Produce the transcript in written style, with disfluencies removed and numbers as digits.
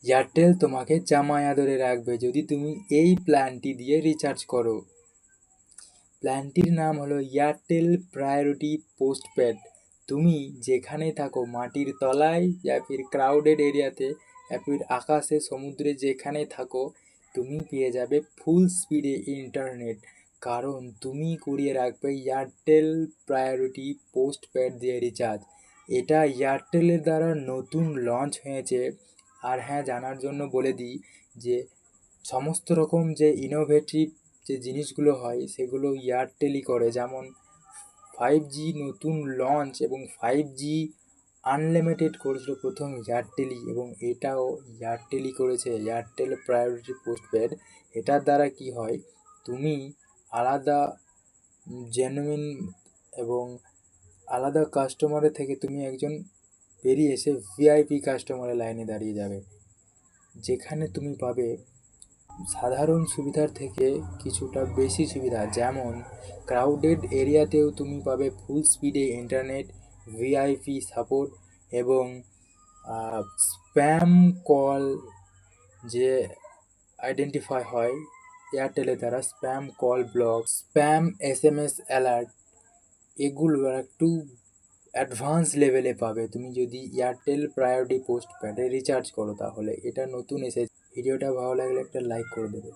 Airtel তোমাকে জামায় আদরে রাখবে যদি তুমি এই প্ল্যানটি দিয়ে রিচার্জ করো। প্ল্যানটির নাম হলো এয়ারটেল প্রায়োরিটি পোস্টপেড। তুমি যেখানে থাকো, মাটির তলায় या फिर ক্রাউডেড এরিয়াতে या फिर আকাশে, সমুদ্রে, যেখানে থাকো, তুমি পেয়ে যাবে ফুল স্পিডে ইন্টারনেট, কারণ তুমি করিয়ে রাখবে এয়ারটেল প্রায়োরিটি পোস্টপেড দিয়ে রিচার্জ। এটা এয়ারটেলের দ্বারা নতুন লঞ্চ হয়েছে। আর হ্যাঁ, জানার জন্য বলে দিই যে সমস্ত রকম যে ইনোভেটিভ যে জিনিসগুলো হয় সেগুলো এয়ারটেলই করে। যেমন 5G নতুন লঞ্চ এবং 5G আনলিমিটেড করেছিল প্রথম এয়ারটেলই, এবং এটাও এয়ারটেলই করেছে, এয়ারটেল প্রায়োরিটি পোস্টপেড। এটার দ্বারা কি হয়, তুমি আলাদা জেনুইন এবং আলাদা কাস্টমারের থেকে তুমি একজন বেরিয়ে এসে ভিআইপি কাস্টমারের লাইনে দাঁড়িয়ে যাবে, যেখানে তুমি পাবে সাধারণ সুবিধার থেকে কিছুটা বেশি সুবিধা। যেমন ক্রাউডেড এরিয়াতেও তুমি পাবে ফুল স্পিডে ইন্টারনেট, ভিআইপি সাপোর্ট এবং স্প্যাম কল যে আইডেন্টিফাই হয় এয়ারটেলের দ্বারা, spam call block, spam SMS alert, এগুলো একটু অ্যাডভান্স লেভেলে পাবে তুমি যদি এয়ারটেল প্রায়োরিটি পোস্টপেডে রিচার্জ করো। তাহলে এটা নতুন এসেছে। ভিডিওটা ভালো লাগলে একটা লাইক করে দেবে।